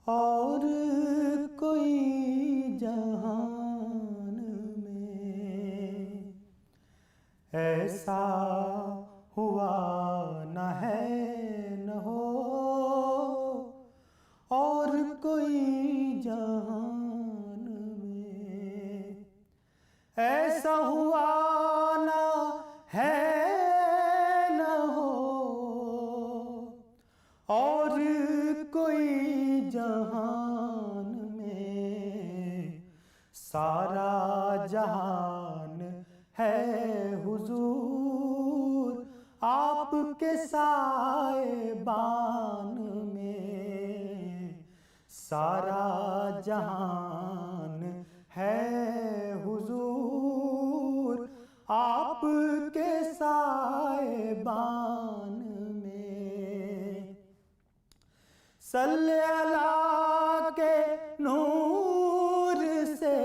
और कोई जहान में ऐसा हुआ न है न हो, और कोई जहान में ऐसा हुआ न है न हो, और कोई जहान में सारा जहान है हुजूर आपके साएबान में। सारा जहान है हुजूर आपके साएबान में। सल्ले अला के नूर से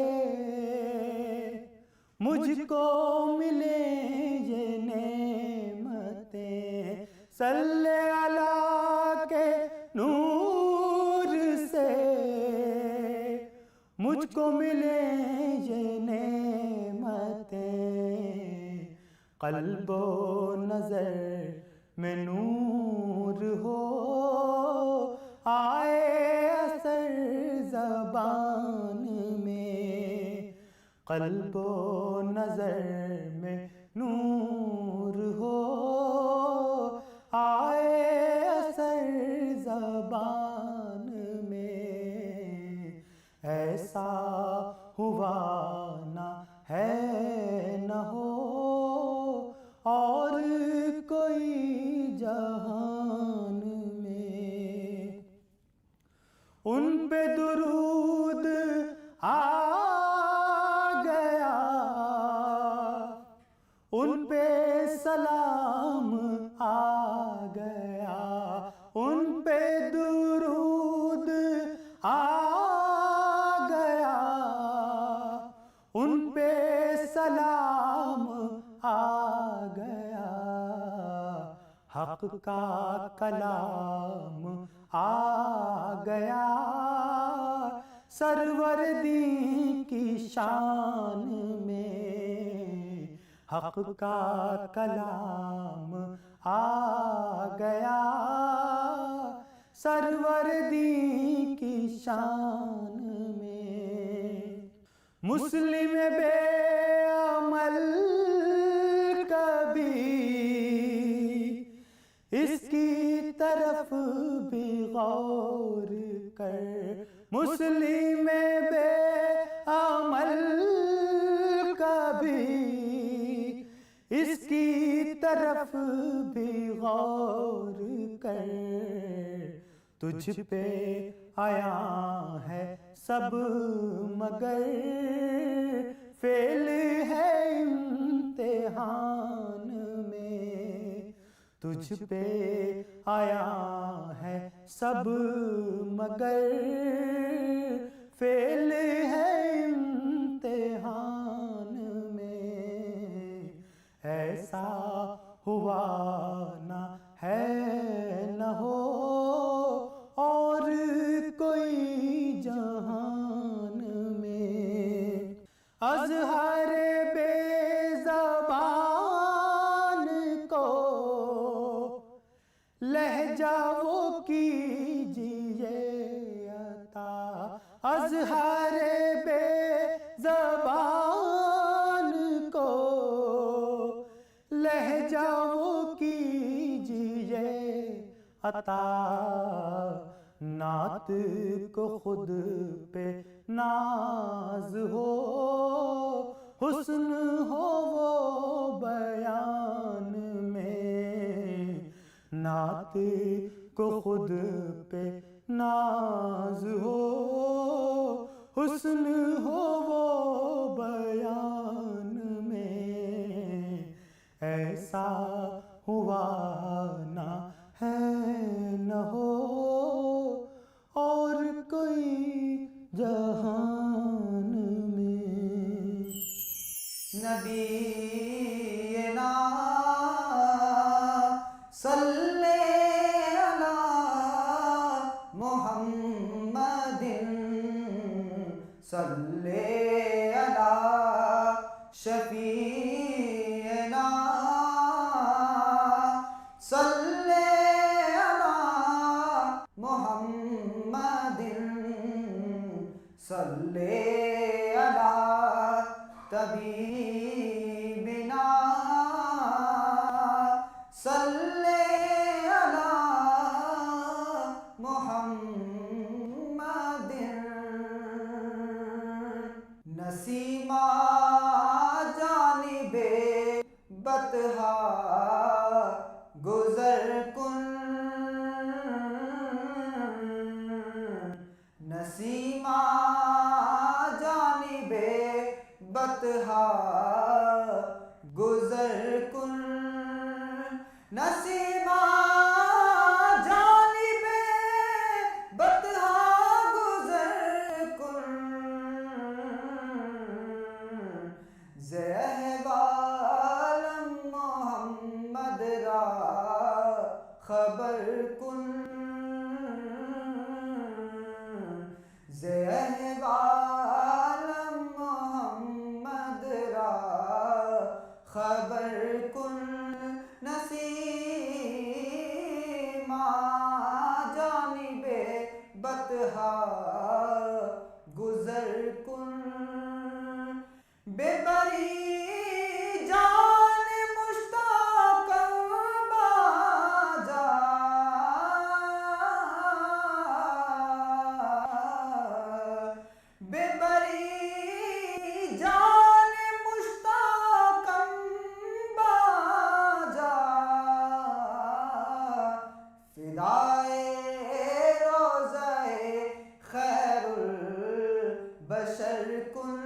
मुझको मिले ये नेमतें। सल्ले अला के नूर से मुझको मिले ये नेमतें। क़ल्बो नज़र में नूर हो, आए असर ज़बान में। क़ल्बो नज़र में नूर हो, आए असर ज़बान में। ऐसा हुआ न है न हो, और कोई जहान में। उन पे दुरूद आ गया, उन पे सलाम आ गया, उन पे दुरूद आ गया, उन पे सलाम आ गया। हक़ का कलाम आ गया, सरवरदी की शान में। हक़ का कलाम आ गया, सरवरदी की शान में। मुस्लिम बेअमल कभी इसकी तरफ भी गौर कर। मुस्लिम बेअमल कभी इसकी तरफ भी गौर कर। तुझ पे आया है सब मगर फेल है इम्तिहान में। तुझ पे आया है सब मगर फेल है इम्तिहान में। ऐसा हुआ न है न हो, और कोई जहान में। अज़हर बेज़बान को लहजा वो कीजिए अता। अज़हर बेज़बान को लहजा वो कीजिए अता। नात को खुद पे नाज हो, हुस्न हो वो बयान में। नात को खुद पे नाज हो, हुस्न हो वो बयान में। ऐसा हुआ ना है न हो, और कोई जहान में। नबी ना सल्ले अला मोहम्मद सल्ले अला शफीना सल्ले अला मुहम्मदिन सल्ले अला तबीबिना सल्ले अला मुहम्मदिन नसीमा जानिबे बतहा गुजर कुन नसीमा जानिबे बतहा गुजर कुन नसीमा जानिबे बतहा गुजर कुन ज़हवालम मोहम्मद रा खबर कुन ज़हवालम मोहम्मद रा खबर कुन नसीमा जानिबे बतहा गुजर कुन बेबरी जान मुश्ताक बाजा बेबरी जान मुश्ताक बाजा फिदाए रोज़ाए खैरुल बशर कुन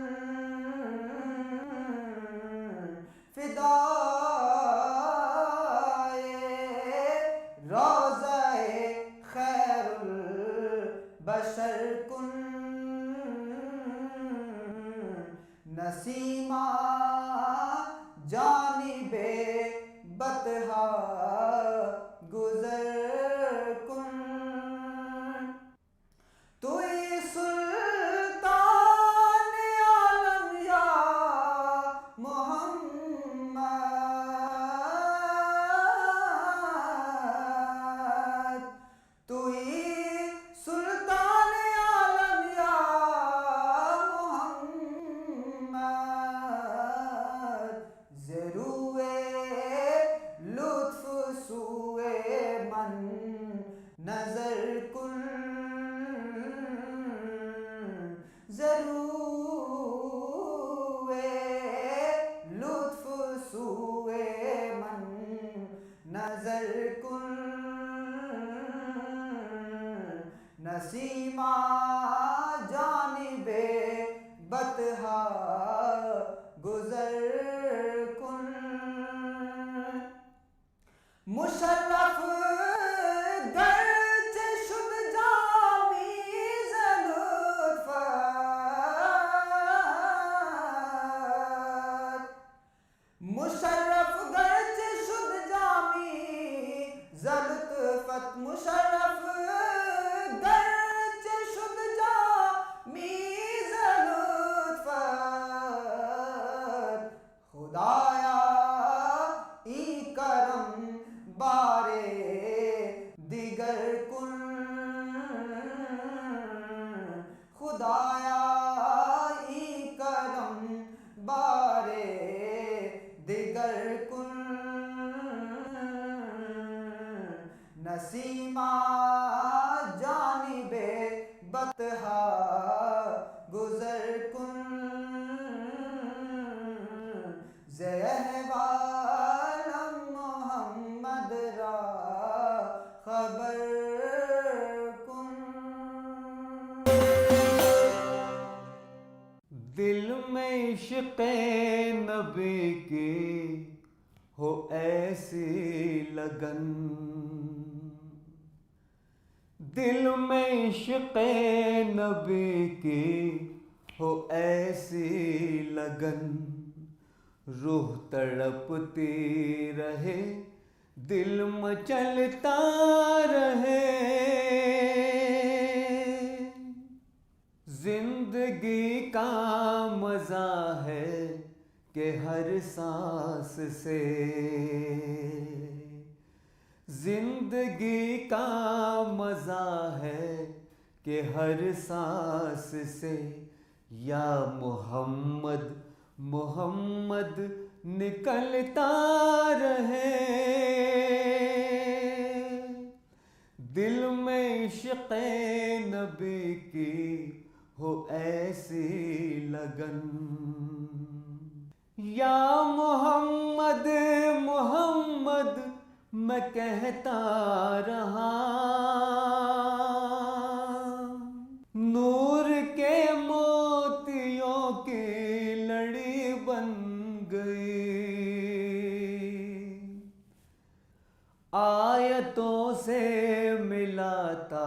फिदाए रोज़ाए खैरुल बशर कुन नसीमा जानिबे बतहा गुजर कुन तुई सुल्तान आलम या मोहम्मद तुई सुल्तान आलम या मोहम्मद ज़रूए लुत्फ सुए मन नजर कुन ज़रूए लुत्फ सुए मन नजर कुन नसीमा जानिबे बतहा गुजर कुन मुशर्रफ गर्चे शुद जामी ज़लुफ़त मुशर्रफ गर्चे शुद जामी ज़लुफ़त मुशर्रफ गर्चे शुद जामी ज़लुफ़त खुदाया ई करम बारे दिगर कुन खुदाया ई करम बारे दिगर कुन नसीमा जानिबे बतहा गुजर कुन ज़हवालम मोहम्मद रा खबर कुन दिल में इश्क़े नबी की हो ऐसी लगन दिल में इश्क़े नबी की हो ऐसी लगन रूह तड़पती रहे दिल मचलता रहे जिंदगी का मजा है कि हर सांस से, जिंदगी का मजा है कि हर सांस से, या मोहम्मद मोहम्मद निकलता रहे। दिल में इश्क़े नबी की हो ऐसी लगन, या मोहम्मद मोहम्मद मैं कहता रहा। नूर के मोतियों की लड़ी बन गई, आयतों से मिलाता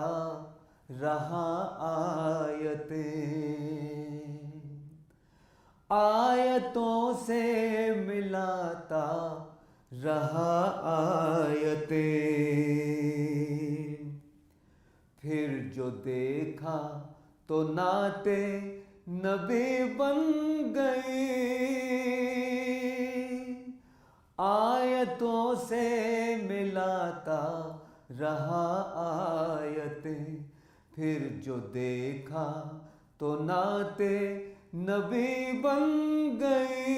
रहा आयतें, आयतों से मिलाता रहा आयतें। फिर जो देखा तो नाते नबी बन गई, आयतों से मिलाता रहा आयतें। फिर जो देखा तो नाते नबी बन गई।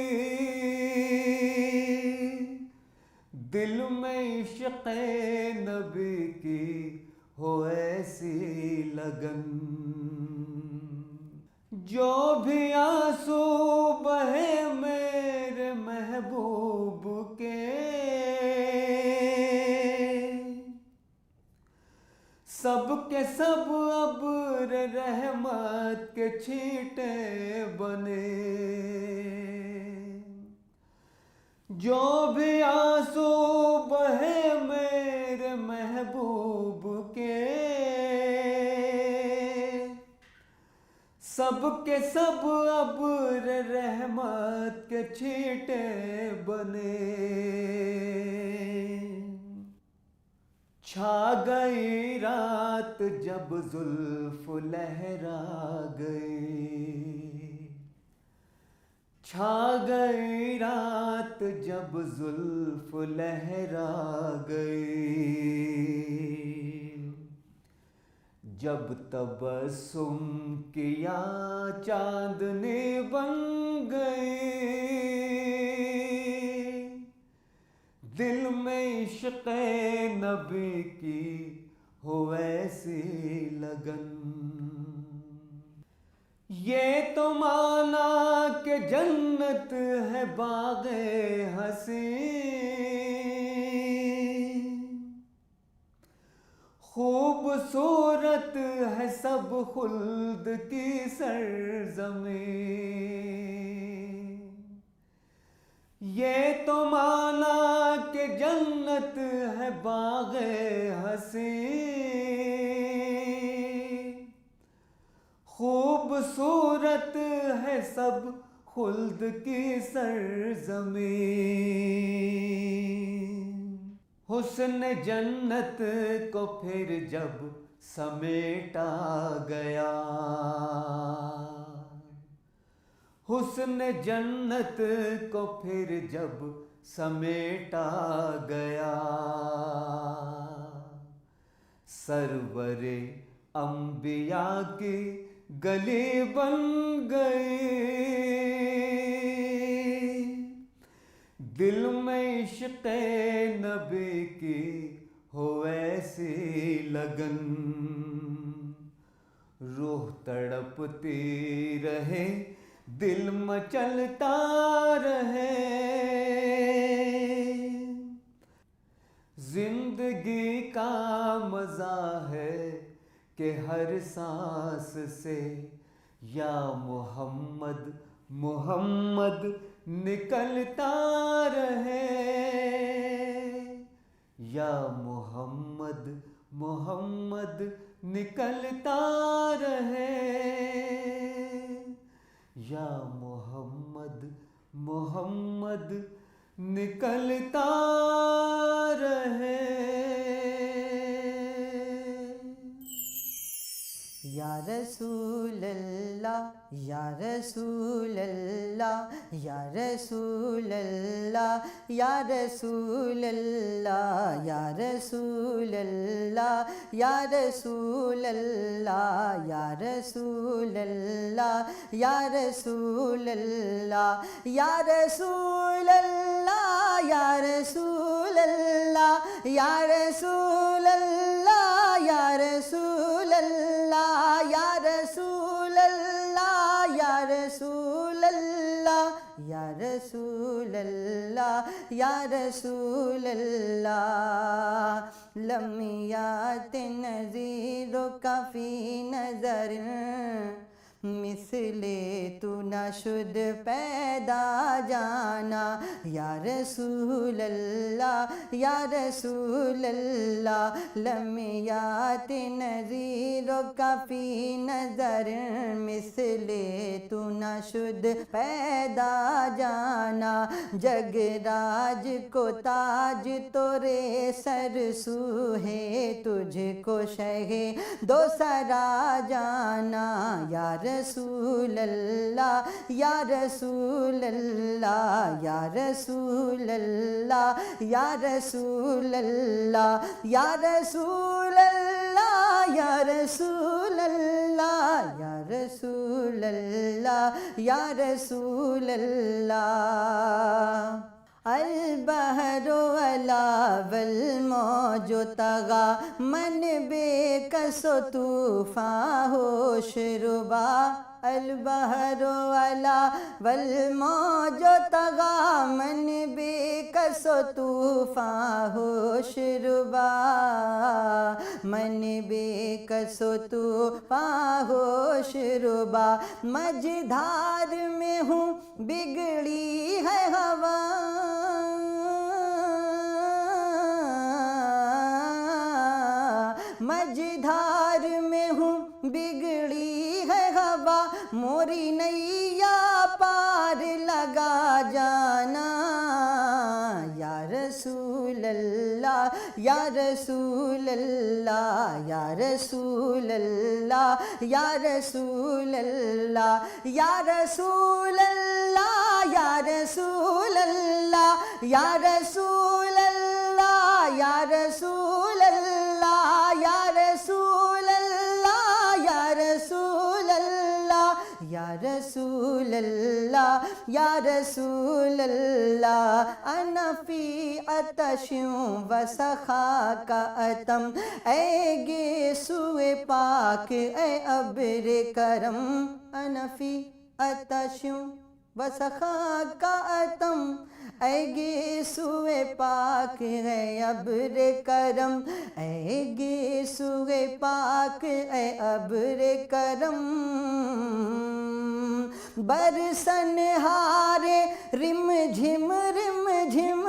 दिल में इश्क़े नबी की हो ऐसी लगन, जो भी आंसू बहे मेरे महबूब के, सब के सब अब्र रहमत के छींटे बने। जो भी आंसू बहे मेरे महबूब के, सब के सब अब्र रहमत के छींटे बने। छा गई रात जब जुल्फ लहरा गई, छा गई रात जब जुल्फ लहरा गई। जब तबस्सुम किया चांदनी बन गई। दिल में इश्क़े नबी की हो ऐसी लगन, ये तो माना कि जन्नत है बाग़े हसी, खूबसूरत है सब खुल्द की सरज़मीं। ये तो माना कि जन्नत है बाग़े हसी, खूबसूरत है सब खुल्द की सरज़मीं। हुस्न जन्नत को फिर जब समेटा गया, हुस्न जन्नत को फिर जब समेटा गया। सरवरे अंबिया की गली बन गई। दिल में इश्क़े नबी की हो ऐसी लगन, रूह तड़पती रहे दिल मचलता रहे। जिंदगी का मजा है कि हर सांस से, या मोहम्मद मोहम्मद निकलता रहे। या मोहम्मद मोहम्मद निकलता रहे। या मोहम्मद मोहम्मद निकलता रहे। या रसूल अल्लाह, या रसूल अल्लाह, या रसूल अल्लाह, या रसूल अल्लाह, या रसूल अल्लाह, या रसूल अल्लाह, या रसूल अल्लाह, या रसूल अल्लाह, या रसूल अल्लाह, या रसूल अल्लाह, या रसूल अल्लाह, या रसूल अल्लाह, या रसूल अल्लाह, या रसूल अल्लाह, या रसूल अल्लाह, या रसूल अल्लाह। लम्यात नज़ीरो काफ़ी नज़र मिसले तू न शुद पैदा जाना, या रसूल अल्लाह, या रसूल अल्लाह। लम्यात नज़ीरो काफ़ी नज़र मिसले तू न शुद पैदा जाना, जगराज को ताज तोरे सर सूहे, तुझको शहे दो सरा जाना, या रसूल अल्लाह, या रसूल अल्लाह, या रसूल अल्लाह, या रसूल अल्लाह, या रसूल अल्लाह, या रसूल अल्लाह, या रसूल अल्लाह, या रसूल अल्लाह। अल बहरो अला वल मौजो तगा, मन बेकसो तूफ़ान होश रुबा। अल बहरो अला वल मौजो तगा, मन बेकसो तूफ़ान होश रुबा, मन बेकसो तूफ़ान होश रुबा। मझधार में हूँ बिगड़ी है हवा, मझधार में हूँ बिगड़ी है हवा, मोरी नैया पार लगा जाना, या रसूल अल्लाह, या रसूल अल्लाह, या रसूल अल्लाह, या रसूल अल्लाह, या रसूल अल्लाह, या रसूल अल्लाह, या रसूल अल्लाह, या रसूल अल्लाह, या रसूल अल्लाह, या रसूल अल्लाह, या रसूल अल्लाह, या रसूल अल्लाह। अनफी अतशुं व सखा का अतम, ऐ गेसुए पाक ऐ अब्र करम। अनफी अतशुं व सखा का अतम, ऐ गेसुए पाक है अब्र करम, ऐ गेसुए पाक है अब्र करम। बरसन हारे रिम झिम रिम झिम,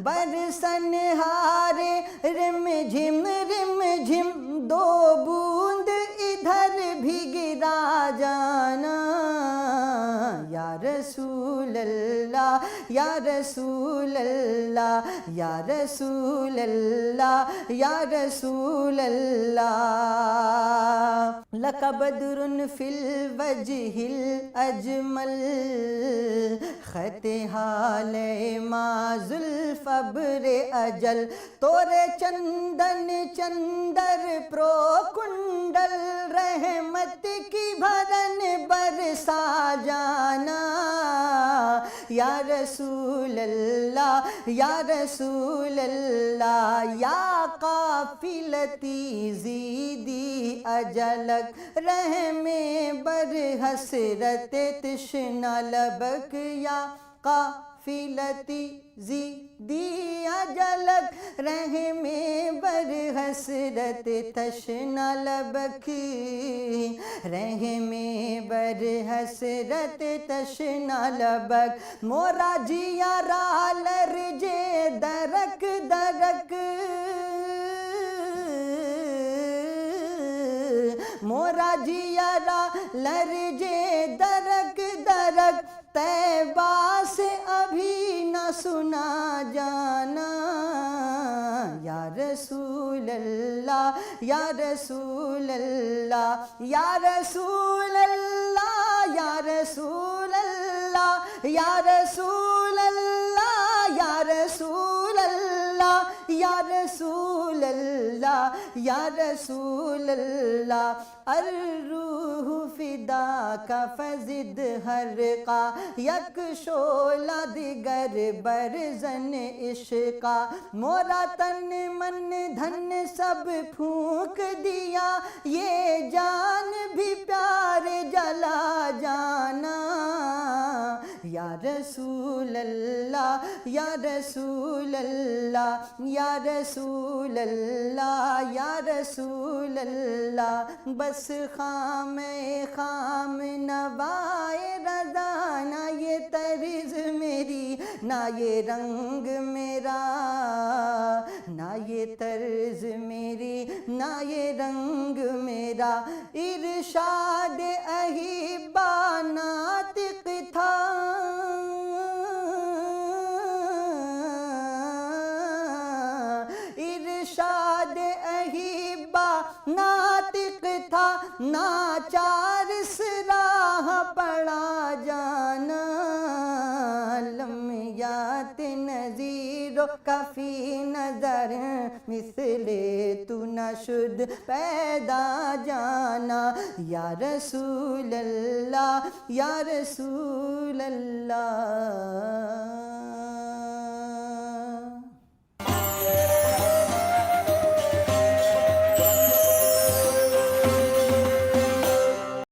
बरसन हारे रिम झिम रिम झिम, दो बूंद इधर भी गिरा जाना, या रसूल अल्लाह, या रसूल अल्लाह, या रसूल अल्लाह, या रसूल अल्लाह। लक बदरुन फिल वजहिल अजमल, खते हाले माजुल फब्रे अजल, तोरे चंदन चंदर प्रो कुंडल, रहमत की भरन बरसा जाना, या रसूल अल्लाह, या रसूल अल्लाह। या काफिलती ज़ीदी अजलक, रहमे बर हसरत तृष्णा लबक, या काफिलती ज़ीदी अजलक, रहमे बर हसरत तृष्णा लबक, रहमे बर हसरत तृष्णा लबक। मोरा जिया रालर जे दरक दरक, मोरा जिया लर जे दरक दरक, तैबा से अभी न सुना जाना, रसूल अल्लाह या रसूल अल्लाह या रसूल अल्लाह या रसूल अल्लाह या रसूल अल्लाह या रसूल अल्लाह या रसूल अल्लाह या रसूल अल्लाह अर्रूह फिदा का फजिद हर का यक शोला दिगर बरजन इश्का मोरा तन मन धन सब फूंक दिया ये जान भी प्यार जला जाना या रसूल अल्लाह या रसूल अल्लाह या रसूल अल्लाह या रसूल अल्लाह बस खाम नवाए रज़ा ना ये तर्ज मेरी ना ये रंग मेरा ना ये तर्ज मेरी ना ये रंग मेरा इरशाद अहिबा नातिक था इरशाद अहिबा नातिक था नाचार सराह पड़ा जाना लम्यात नज़ीरो काफ़ी नज़र मिसले तू न शुद्ध पैदा जाना या रसूल अल्लाह या रसूल अल्लाह।